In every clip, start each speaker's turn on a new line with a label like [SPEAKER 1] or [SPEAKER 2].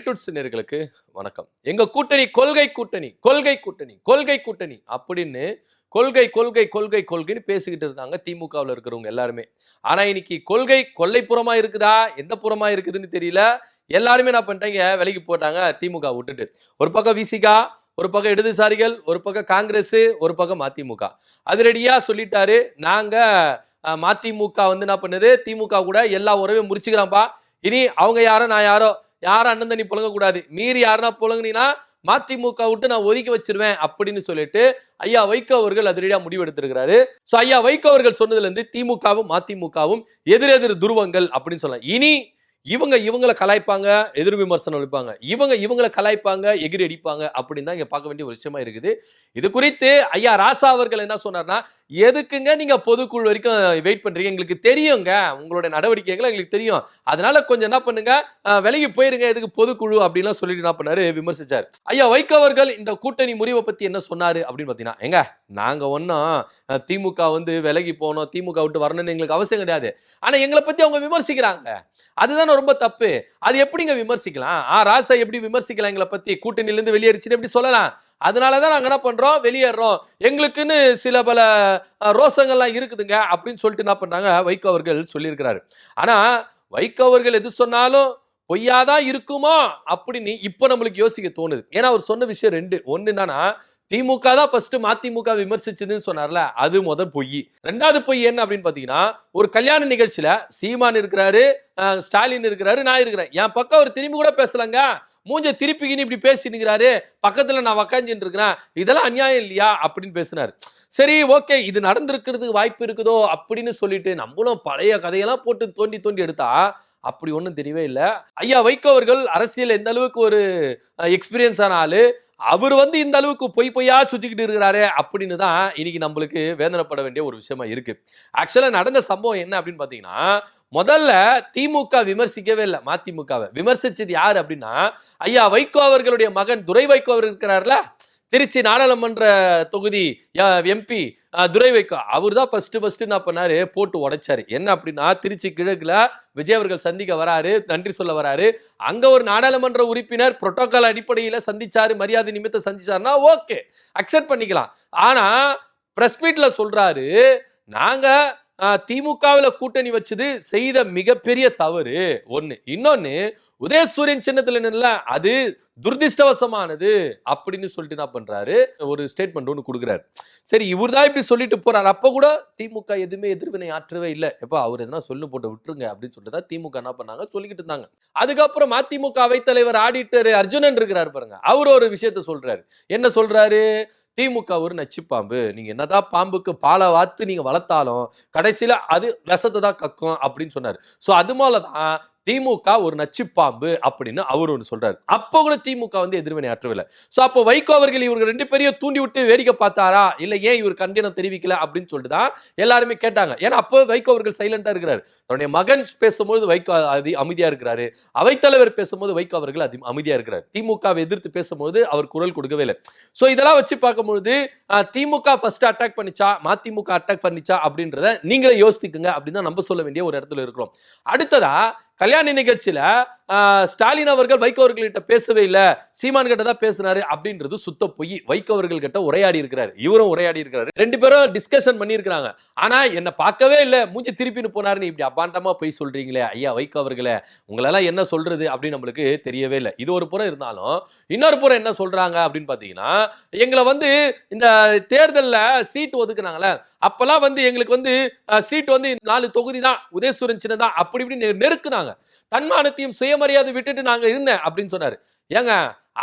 [SPEAKER 1] கிரேட்வுட்ஸ் நேயர்களுக்கு வணக்கம். எங்க கூட்டணி கொள்கை கூட்டணி, கொள்கை கூட்டணி, கொள்கை கூட்டணி அப்படின்னு கொள்கை கொள்கை கொள்கை கொள்கைன்னு பேசிக்கிட்டு இருந்தாங்க திமுகவில் இருக்கிறவங்க எல்லாருமே. ஆனா இன்னைக்கு கொள்கை கொல்லைப்புறமா இருக்குதா, எந்த புறமா இருக்குதுன்னு தெரியல. எல்லாருமே என்ன பண்ணிட்டாங்க, விலைக்கு போட்டாங்க திமுக விட்டுட்டு. ஒரு பக்கம் விசிகா, ஒரு பக்கம் இடதுசாரிகள், ஒரு பக்கம் காங்கிரஸ், ஒரு பக்கம் மதிமுக. அதிரடியா சொல்லிட்டாரு, நாங்க மதிமுக வந்து என்ன பண்ணுது, திமுக கூட எல்லா உறவையும் முறிச்சுக்கிறோம்ப்பா. இனி அவங்க யாரோ நான் யாரோ, யாரும் அண்ணன் தண்ணி புழங்க கூடாது. மீறி யாருன்னா புழங்குனீங்கன்னா மதிமுக விட்டு நான் ஒதுக்கி வச்சிருவேன் அப்படின்னு சொல்லிட்டு ஐயா வைகோ அவர்கள் அதிரடியா முடிவு எடுத்திருக்கிறாரு. சோ ஐயா வைகோ அவர்கள் சொன்னதுல இருந்து திமுகவும் மதிமுகவும் எதிரெதிர் துருவங்கள் அப்படின்னு சொல்லலாம். இனி இவங்களை கலாய்ப்பாங்க, எதிர் விமர்சனம் அளிப்பாங்க. இவங்களை கலாய்ப்பாங்க, எகிரி அடிப்பாங்க அப்படின்னு தான் இங்க பார்க்க வேண்டிய ஒரு விஷயமா இருக்குது. இது குறித்து ஐயா ராசா அவர்கள் என்ன சொன்னார்னா, எதுக்குங்க நீங்க பொதுக்குழு வரைக்கும் வெயிட் பண்றீங்க? எங்களுக்கு தெரியுங்க, உங்களுடைய நடவடிக்கைகள் எங்களுக்கு தெரியும். அதனால கொஞ்சம் என்ன பண்ணுங்க, விலகி போயிருங்க, எதுக்கு பொதுக்குழு அப்படின்லாம் சொல்லிட்டு என்ன பண்ணாரு, விமர்சிச்சார். ஐயா வைகோ அவர்கள் இந்த கூட்டணி முறிவை பத்தி என்ன சொன்னாரு அப்படின்னு பாத்தீங்கன்னா, எங்க நாங்க ஒன்னும் திமுக வந்து விலகி போனோம், திமுக விட்டு வரணும்னு எங்களுக்கு அவசியம் கிடையாது. ஆனா எங்களை பத்தி அவங்க விமர்சிக்கிறாங்க, அதுதானே ரொம்ப தப்பு. அது எப்படிங்க விமர்சிக்கலாம்? ராசா எப்படி விமர்சிக்கலாம் எங்களை பத்தி? கூட்டணியிலிருந்து வெளியேறிச்சுன்னு எப்படி சொல்லலாம்? அதனாலதான் நாங்க என்ன பண்றோம், வெளியேறோம், எங்களுக்குன்னு சில பல ரோசங்கள்லாம் இருக்குதுங்க அப்படின்னு சொல்லிட்டு என்ன பண்றாங்க வைகோ அவர்கள் சொல்லியிருக்கிறாரு. ஆனா வைகோ அவர்கள் எது சொன்னாலும் பொய்யாதான் இருக்குமா அப்படின்னு இப்ப நம்மளுக்கு யோசிக்க தோணுது. ஏன்னா அவர் சொன்ன விஷயம் ரெண்டு. ஒன்னு என்னன்னா, திமுக தான் ஃபர்ஸ்ட் மதிமுக விமர்சிச்சதுன்னு சொன்னார்ல, அது முதல் பொய். ரெண்டாவது பொய் என்ன அப்படின்னு பாத்தீங்கன்னா, ஒரு கல்யாண நிகழ்ச்சியில சீமான் இருக்கிறாரு, ஸ்டாலின் இருக்கிறாரு, நான் இருக்கிறேன். என் பக்கம் அவர் திரும்பி கூட பேசலங்க, மூஞ்ச திருப்பிக்கின்னு இப்படி பேசினுக்கிறாரு, பக்கத்துல நான் உக்காஞ்சின்னு இருக்கிறேன், இதெல்லாம் அநியாயம் இல்லையா அப்படின்னு பேசினார். சரி ஓகே, இது நடந்திருக்கிறதுக்கு வாய்ப்பு இருக்குதோ அப்படின்னு சொல்லிட்டு நம்மளும் பழைய கதையெல்லாம் போட்டு தோண்டி தோண்டி எடுத்தா அப்படி ஒன்றும் தெரியவே இல்லை. ஐயா வைகோ அவர்கள் அரசியல் எந்த அளவுக்கு ஒரு எக்ஸ்பீரியன்ஸ் ஆன ஆளு, அவர் வந்து இந்த அளவுக்கு பொய் பொய்யா சுத்திக்கிட்டு இருக்கிறாரு அப்படின்னு தான் இன்னைக்கு நம்மளுக்கு வேதனைப்பட வேண்டிய ஒரு விஷயமா இருக்கு. ஆக்சுவலா நடந்த சம்பவம் என்ன அப்படின்னு பாத்தீங்கன்னா, முதல்ல திமுக விமர்சிக்கவே இல்லை, மதிமுகவை விமர்சிச்சது யாரு அப்படின்னா, ஐயா வைகோ அவர்களுடைய மகன் துரை வைகோ அவர் இருக்கிறார்ல, திருச்சி நாடாளுமன்ற தொகுதி எம்பி துரை வைகோ, அவர் தான் ஃபர்ஸ்ட் என்ன பண்ணாரு, போட்டு உடைச்சாரு. என்ன அப்படின்னா, திருச்சி கிழக்குல விஜய் அவர்கள் சந்திக்க வராரு, நன்றி சொல்ல வராரு. அங்க ஒரு நாடாளுமன்ற உறுப்பினர் புரோட்டோகால் அடிப்படையில சந்திச்சாரு, மரியாதை நிமித்தம் சந்திச்சாருன்னா ஓகே, அக்செப்ட் பண்ணிக்கலாம். ஆனா பிரஸ் மீட்ல சொல்றாரு, நாங்க திமுகவில் கூட்டணி வச்சது செய்த மிகப்பெரிய தவறு ஒண்ணு. இன்னொன்னு, உதயசூரியன் சின்னத்துல நின்ன அது துரதிருஷ்டவசமானது அப்படின்னு சொல்லிட்டு என்ன பண்றாரு, ஒரு ஸ்டேட்மெண்ட் ஒன்று கொடுக்குறாரு. சரி, இவர் தான் இப்படி சொல்லிட்டு போறாரு. அப்ப கூட திமுக எதுவுமே எதிர்வினை ஆற்றவே இல்லை. எப்ப அவர் எதனா சொல்லு போட்டு விட்டுருங்க அப்படின்னு சொல்லிட்டு தான் திமுக என்ன பண்ணாங்க, சொல்லிக்கிட்டு இருந்தாங்க. அதுக்கப்புறம் மதிமுக அவைத்தலைவர் ஆடிட்டர் அர்ஜுனன் இருக்கிறார் பாருங்க, அவர் ஒரு விஷயத்த சொல்றாரு. என்ன சொல்றாரு, திமுக ஒரு நச்சுப்பாம்பு, நீங்க என்னதான் பாம்புக்கு பாலை வாத்து நீங்க வளர்த்தாலும் கடைசியில அது விஷத்தை தான் கக்கும் அப்படின்னு சொன்னாரு. சோ அது போலதான் திமுக ஒரு நச்சுப்பாம்பு அப்படின்னு அவர் ஒன்று சொல்றாரு. அப்ப கூட திமுக வந்து எதிர்வினை ஆற்றவில்லை. சோ அப்போ வைகோ அவர்கள் இவங்க ரெண்டு பேரையும் தூண்டி விட்டு வேடிக்கை பார்த்தாரா, இல்ல ஏன் இவர் கண்டனம் தெரிவிக்கல அப்படின்னு சொல்லிட்டு தான் எல்லாருமே கேட்டாங்க. ஏன்னா அப்போ வைகோ அவர்கள் சைலண்டா இருக்கிறாரு. தன்னுடைய மகன் பேசும்போது வைகோ அமைதியா இருக்கிறாரு, அவைத்தலைவர் பேசும்போது வைகோ அவர்கள் அமைதியா இருக்கிறார். திமுகவை எதிர்த்து பேசும்போது அவர் குரல் கொடுக்கவே இல்லை. சோ இதெல்லாம் வச்சு பார்க்கும்போது திமுக ஃபர்ஸ்ட் அட்டாக் பண்ணிச்சா, மதிமுக அட்டாக் பண்ணிச்சா அப்படின்றத நீங்களே யோசித்துக்குங்க அப்படின்னு தான் நம்ம சொல்ல வேண்டிய ஒரு இடத்துல இருக்கிறோம். அடுத்ததா கல்யாண நிகழ்ச்சியில ஸ்டாலின் அவர்கள் வைகோ அவர்கள்கிட்ட பேசவே இல்லை, சீமான் கிட்ட தான் பேசினாரு அப்படின்றது சுத்த பொய். வைகோ அவர்கள் கிட்ட உரையாடி இருக்கிறாரு, இவரும் உரையாடி இருக்கிறாரு, ரெண்டு பேரும் டிஸ்கஷன் பண்ணி இருக்கிறாங்க. ஆனா என்ன பார்க்கவே இல்லை, மூஞ்சி திருப்பின்னு போனாரு. இப்படி அபாண்டமா போய் சொல்றீங்களே ஐயா வைகோ அவர்களே, உங்களெல்லாம் என்ன சொல்றது அப்படின்னு நம்மளுக்கு தெரியவே இல்லை. இது ஒரு புறம் இருந்தாலும் இன்னொரு புறம் என்ன சொல்றாங்க அப்படின்னு பாத்தீங்கன்னா, எங்களை வந்து இந்த தேர்தல்ல சீட் ஒதுக்குனாங்களே, அப்பெல்லாம் வந்து எங்களுக்கு வந்து சீட் வந்து 4 தொகுதி தான், உதயசூரன் சின்னம் தான், அப்படி இப்படி நெருக்குனாங்க. தன்மானத்தையும் சுயமரியாதை விட்டுட்டு நாங்க இருந்தேன் அப்படின்னு சொன்னாரு. ஏங்க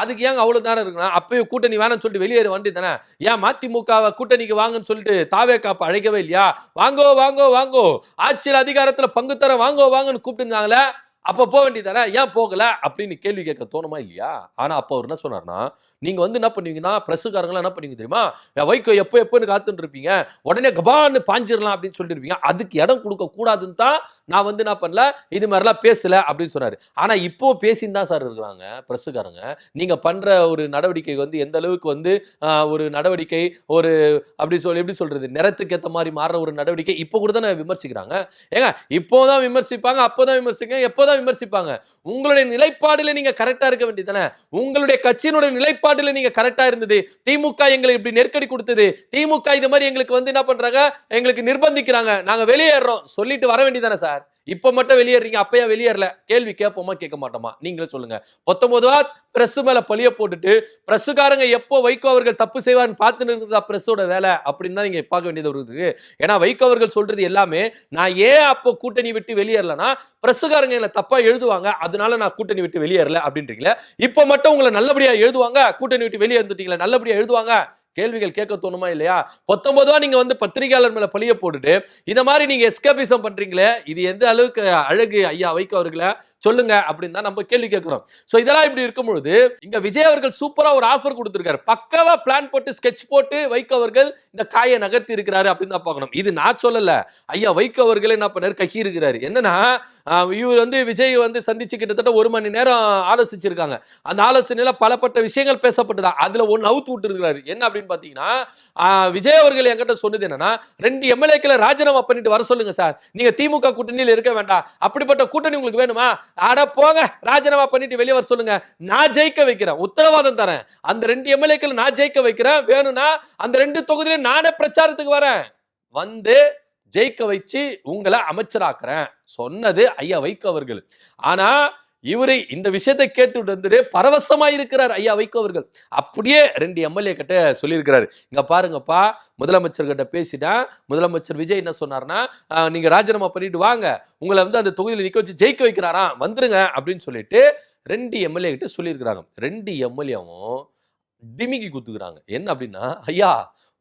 [SPEAKER 1] அதுக்கு ஏங்க அவ்வளவு நேரம் இருக்குன்னா, அப்பயே கூட்டணி வேணும்னு சொல்லிட்டு வெளியேற வண்டி தானே. ஏன் மதிமுக கூட்டணிக்கு வாங்கன்னு சொல்லிட்டு தாவேகாப்ப அழைக்கவே இல்லையா? வாங்கோ வாங்கோ வாங்கோ, ஆட்சியில் அதிகாரத்துல பங்கு தர வாங்கோ வாங்கன்னு கூப்பிட்டு இருந்தாங்களே, அப்ப போக வேண்டியதானே, ஏன் போகல அப்படின்னு கேள்வி கேட்க தோணுமா இல்லையா? ஆனா அப்ப அவர் என்ன சொன்னார்னா, நீங்க வந்து என்ன பண்ணுவீங்கன்னா, பிரசுக்காரங்களா என்ன பண்ணுவீங்க தெரியுமா, வைகோ எப்பன்னு காத்துட்டு இருப்பீங்க, உடனே கபான்னு பாஞ்சிடலாம் அப்படின்னு சொல்லிட்டு இருப்பீங்க, அதுக்கு இடம் கொடுக்க கூடாதுன்னு தான் நான் வந்து என்ன பண்ணல, இது மாதிரிலாம் பேசல அப்படின்னு சொன்னாரு. ஆனா இப்போ பேசின்னு தான் சார் இருக்கிறாங்க பிரசுக்காரங்க. நீங்க பண்ற ஒரு நடவடிக்கை வந்து எந்த அளவுக்கு வந்து ஒரு நடவடிக்கை, ஒரு அப்படி சொல்லி எப்படி சொல்றது, நிறத்துக்கு ஏற்ற மாதிரி மாறுற ஒரு நடவடிக்கை இப்போ கூட தானே விமர்சிக்கிறாங்க. ஏங்க இப்போதான் விமர்சிப்பாங்க, அப்போதான் விமர்சிக்க, எப்போதான் தான் விமர்சிப்பாங்க. உங்களுடைய நிலைப்பாடுல நீங்க கரெக்டா இருக்க வேண்டியதானே. உங்களுடைய கட்சியினுடைய நிலைப்பாடுல நீங்க கரெக்டா இருந்தது. திமுக எங்களுக்கு இப்படி நெருக்கடி கொடுத்தது, திமுக இது மாதிரி எங்களுக்கு வந்து என்ன பண்றாங்க, எங்களுக்கு நிர்பந்திக்கிறாங்க, நாங்க வெளியேறோம் சொல்லிட்டு வர வேண்டியதானே சார். இப்ப மட்டும் வெளியேறீங்க, அப்பயா வெளியேறல? கேள்வி கேட்போமா கேட்க மாட்டோமா? நீங்களே சொல்லுங்க. 19 பிரஸ் மேல பழிய போட்டுட்டு பிரஸ்காரங்க எப்போ வைகோ அவர்கள் தப்பு செய்வார்னு பார்த்துட்டு இருக்கிறதா பிரஸோட வேலை அப்படின்னு தான் நீங்க பார்க்க வேண்டியது வருது. ஏன்னா வைகோ அவர்கள் சொல்றது எல்லாமே நான் ஏன் அப்போ கூட்டணி விட்டு வெளியேறலனா பிரஸ்காரங்க என்ன தப்பா எழுதுவாங்க, அதனால நான் கூட்டணி விட்டு வெளியேறல அப்படின்றீங்களே. இப்ப மட்டும் உங்களை நல்லபடியா எழுதுவாங்க, கூட்டணி விட்டு வெளியே இருந்துட்டீங்களா, நல்லபடியா எழுதுவாங்க. கேள்விகள் கேட்க தோணுமா இல்லையா? 19 நீங்க வந்து பத்திரிகையாளர் மேல பழிய போட்டுட்டு இந்த மாதிரி நீங்க எஸ்கேபிசம் பண்றீங்களே, இது எந்த அளவுக்கு அழகு ஐயா வைகோ அவர்களே சொல்லுங்க அப்படின்னு தான் நம்ம கேள்வி கேட்கிறோம். சோ இதெல்லாம் இப்படி இருக்கும் பொழுது இங்க விஜய் அவர்கள் சூப்பரா ஒரு ஆஃபர் கொடுத்திருக்காரு. பக்காவா பிளான் போட்டு ஸ்கெட்ச் போட்டு வைகோ அவர்கள் இந்த காயை நகர்த்தி இருக்கிறாரு அப்படின்னு தான் பார்க்கணும். இது நான் சொல்லல, ஐயா வைகோ அவர்கள் என்ன பண்ணாரு, கக்கி இருக்கிறாரு. என்னன்னா இவர் வந்து விஜய் வந்து சந்திச்சு கிட்டத்தட்ட 1 மணி நேரம் ஆலோசிச்சிருக்காங்க. அந்த ஆலோசனையில பலப்பட்ட விஷயங்கள் பேசப்பட்டதா. அதுல ஒன்னு அவுத்து விட்டு இருக்கிறாரு. என்ன அப்படின்னு பாத்தீங்கன்னா விஜய் அவர்கள் என்கிட்ட சொன்னது என்னன்னா 2 எம்எல்ஏக்களை ராஜினாமா பண்ணிட்டு வர சொல்லுங்க சார், நீங்க திமுக கூட்டணியில் இருக்க வேண்டாம், அப்படிப்பட்ட கூட்டணி உங்களுக்கு வேணுமா, அட போங்க ராஜினாமா பண்ணிட்டு வெளியே வர சொல்லுங்க, நான் ஜெயிக்க வைக்கிறேன், உத்தரவாதம் தரேன், அந்த 2 எம்எல்ஏக்கள் நான் ஜெயிக்க வைக்கிறேன், வேணும்னா அந்த 2 தொகுதியிலும் நானே பிரச்சாரத்துக்கு வரேன், வந்து ஜெயிக்க வச்சு உங்களை அமைச்சராக்குறேன் சொன்னது ஐயா வைகோ அவர்கள். ஆனா இவரை இந்த விஷயத்தை கேட்டு வந்துட்டு பரவசமா இருக்கிறார் ஐயா வைகோ அவர்கள். அப்படியே 2 எம்எல்ஏ கிட்ட சொல்லியிருக்கிறாரு, இங்க பாருங்கப்பா முதலமைச்சர் கிட்ட பேசிட்டா முதலமைச்சர் விஜய் என்ன சொன்னார்னா நீங்க ராஜினாமா பண்ணிட்டு வாங்க, உங்களை வந்து அந்த தொகுதியில் நிக்க வச்சு ஜெயிக்க வைக்கிறாராம், வந்துருங்க அப்படின்னு சொல்லிட்டு 2 எம்எல்ஏ கிட்ட சொல்லியிருக்கிறாங்க. 2 எம்எல்ஏவும் டிமிக்கி குத்துக்கிறாங்க. என்ன அப்படின்னா, ஐயா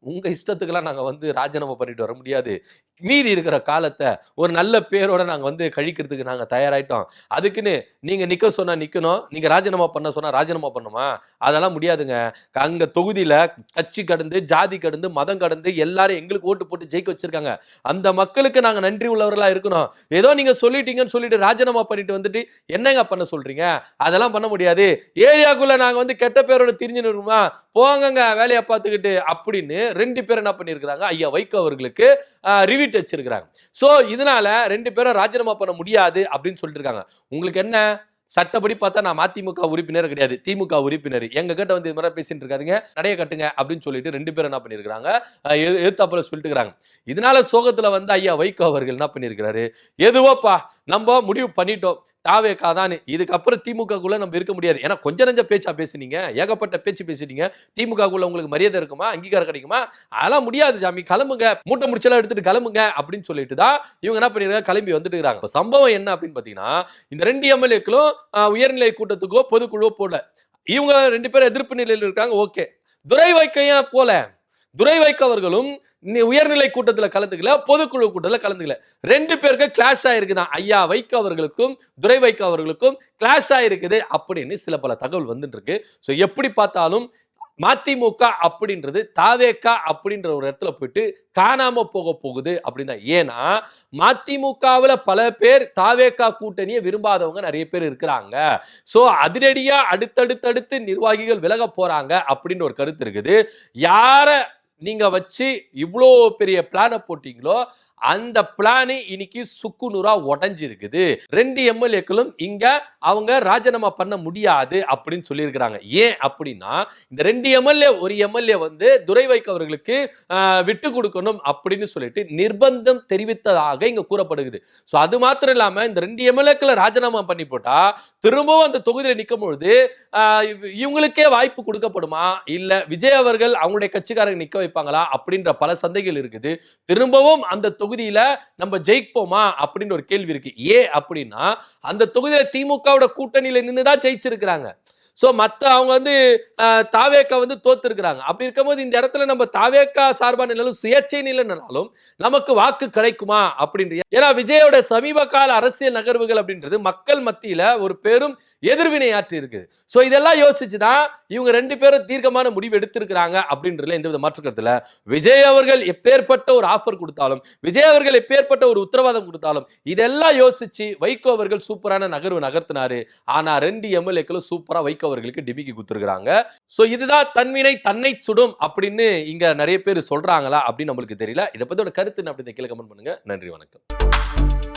[SPEAKER 1] உங்க இஷ்டத்துக்கெல்லாம் நாங்க வந்து ராஜினாமா பண்ணிட்டு வர முடியாது, மீதி இருக்கிற காலத்தை ஒரு நல்ல பேரோட நாங்க வந்து கழிக்கிறதுக்கு நாங்க தயாராயிட்டோம், அதுக்குன்னு நீங்க நிக்க சொன்னா நிக்கணும், நீங்க ராஜினாமா பண்ண சொன்னா ராஜினாமா பண்ணுமா, அதெல்லாம் முடியாதுங்க, அங்க தொகுதியில கட்சி கடந்து ஜாதி கடந்து மதம் கடந்து எல்லாரும் எங்களுக்கு ஓட்டு போட்டு ஜெயிக்க வச்சிருக்காங்க, அந்த மக்களுக்கு நாங்க நன்றி உள்ளவர்களா இருக்கணும், ஏதோ நீங்க சொல்லிட்டீங்கன்னு சொல்லிட்டு ராஜினாமா பண்ணிட்டு வந்துட்டு என்னங்க பண்ண சொல்றீங்க, அதெல்லாம் பண்ண முடியாது, ஏரியாக்குள்ள நாங்க வந்து கெட்ட பேரோட திரிஞ்சு நிற்குமா, போங்கங்க வேலையை பார்த்துக்கிட்டு அப்படின்னு 2 பேர் என்ன பண்ணிருக்காங்க, ஐயா வைகோ அவர்களுக்கு ரிவீட் வச்சிருக்காங்க. சோ இதனால 2 பேரும் ராஜினாமா பண்ண முடியாது அப்படின்னு சொல்லிட்டு இருக்காங்க. உங்களுக்கு என்ன சட்டப்படி பார்த்தா நான் மதிமுக உறுப்பினர் கிடையாது, திமுக உறுப்பினர், எங்க கிட்ட வந்து இது மாதிரி பேசிட்டு இருக்காதீங்க, நடைய கட்டுங்க அப்படின்னு சொல்லிட்டு 2 பேரும் என்ன பண்ணிருக்காங்க, எதிர்த்தாப்புல சொல்லிட்டு இருக்காங்க. இதனால சோகத்துல வந்து ஐயா வைகோ அவர்கள் என்ன பண்ணிருக்காரு, எதுவோப்பா நம்ம முடிவு பண்ணிட்டோம், தாவேகா தான், இதுக்கப்புறம் திமுகக்குள்ள நம்ம இருக்க முடியாது, ஏன்னா கொஞ்ச நெஞ்ச பேச்சா பேசுனீங்க, ஏகப்பட்ட பேச்சு பேசிட்டீங்க, திமுகக்குள்ள உங்களுக்கு மரியாதை இருக்குமா, அங்கீகாரம் கிடைக்குமா, அதெல்லாம் முடியாது சாமி, கிளம்புங்க, மூட்டை முடிச்செல்லாம் எடுத்துட்டு கிளம்புங்க அப்படின்னு சொல்லிட்டு தான் இவங்க என்ன பண்ணிருக்காங்க, கிளம்பி வந்துட்டு இருக்காங்க. சம்பவம் என்ன அப்படின்னு பாத்தீங்கன்னா, இந்த 2 எம்எல்ஏக்களும் உயர்நிலை கூட்டத்துக்கோ பொதுக்குழுவோ போல, இவங்க 2 பேரும் எதிர்ப்பு நிலையில் இருக்காங்க. ஓகே, துரை வைக்கோ போல, துரை வைகோ அவர்களும் உயர்நிலை கூட்டத்தில் கலந்துக்கல, பொதுக்குழு கூட்டத்தில் கலந்துக்கல, 2 பேருக்கு கிளாஷ் ஆயிருக்குதான், ஐயா வைகோ அவர்களுக்கும் துரை வைகோ அவர்களுக்கும் கிளாஷ் ஆயிருக்குது அப்படின்னு சில பல தகவல் வந்துட்டு இருக்கு. சோ எப்படி பார்த்தாலும் மதிமுக அப்படின்றது தாவேகா அப்படின்ற ஒரு இடத்துல போயிட்டு காணாம போக போகுது அப்படின்னா, ஏன்னா மதிமுகவுல பல பேர் தாவேகா கூட்டணியை விரும்பாதவங்க நிறைய பேர் இருக்கிறாங்க. சோ அதிரடியா அடுத்தடுத்து நிர்வாகிகள் விலக போறாங்க அப்படின்னு ஒரு கருத்து இருக்குது. யார நீங்க வச்சு இவ்வளோ பெரிய பிளான போட்டீங்களோ அந்த பிளான் இன்னைக்கு சுக்குநூறா உடைஞ்சிருக்குது. 2 எம்எல்ஏக்களும் இங்க அவங்க ராஜினாமா பண்ண முடியாது அப்படின்னு சொல்லியிருக்கிறாங்க. ஏன் அப்படின்னா இந்த 2 எம்எல்ஏ ஒரு எம்எல்ஏ வந்து துரை வைகோ அவர்களுக்கு விட்டு கொடுக்கணும் அப்படின்னு சொல்லிட்டு நிர்பந்தம் தெரிவித்ததாக இங்க கூறப்படுகிறது. சோ அது மாத்திரம் இல்லாம இந்த 2 எம்எல்ஏக்களை ராஜினாமா பண்ணி போட்டா திரும்பவும் அந்த தொகுதியில் நிற்கும் பொழுது இவங்களுக்கே வாய்ப்பு கொடுக்கப்படுமா, இல்ல விஜய் அவர்கள் அவங்களுடைய கட்சிக்காரங்க நிக்க வைப்பாங்களா அப்படின்ற பல சந்தேகங்கள் இருக்குது. திரும்பவும் அந்த தொகுதியில நம்ம ஜெயிப்போமா அப்படின்னு ஒரு கேள்வி இருக்கு. ஏன் அப்படின்னா அந்த தொகுதியில திமுகவோட கூட்டணியில நின்னுதான் ஜெயிச்சிருக்கிறாங்க. சோ மத்த அவங்க வந்து தாவேகா வந்து தோத்து இருக்கிறாங்க. அப்படி இருக்கும்போது இந்த இடத்துல நம்ம தாவேகா சார்பான நிலையிலும் சுயேட்சை நிலைனாலும் நமக்கு வாக்கு கிடைக்குமா அப்படின்ற, ஏன்னா விஜயோட சமீப கால அரசியல் நகர்வுகள் அப்படின்றது மக்கள் மத்தியில ஒரு பெரும் எதிர்வினை ஆற்றி இருக்குது. சோ இதெல்லாம் யோசிச்சுதான் இவங்க 2 பேரும் தீர்க்கமான முடிவு எடுத்திருக்கிறாங்க அப்படின்றதுல எந்தவித மாற்று கருத்துல. விஜய் அவர்கள் எப்பேற்பட்ட ஒரு ஆஃபர் கொடுத்தாலும், விஜய் அவர்கள் எப்பேற்பட்ட ஒரு உத்தரவாதம் கொடுத்தாலும் இதெல்லாம் யோசிச்சு வைகோ அவர்கள் சூப்பரான நகர்வு நகர்த்தினாரு. ஆனா 2 எம்எல்ஏக்களும் சூப்பரா வைகோ அவர்களுக்கு டிமிக்கி குத்துருக்காங்க. சோ இதுதான் தன்வினை தன்னை சுடும் அப்படின்னு இங்க நிறைய பேர் சொல்றாங்களா அப்படின்னு நம்மளுக்கு தெரியல. இதை பத்தியோட கருத்து அப்படின்னு கீழே கமெண்ட் பண்ணுங்க. நன்றி, வணக்கம்.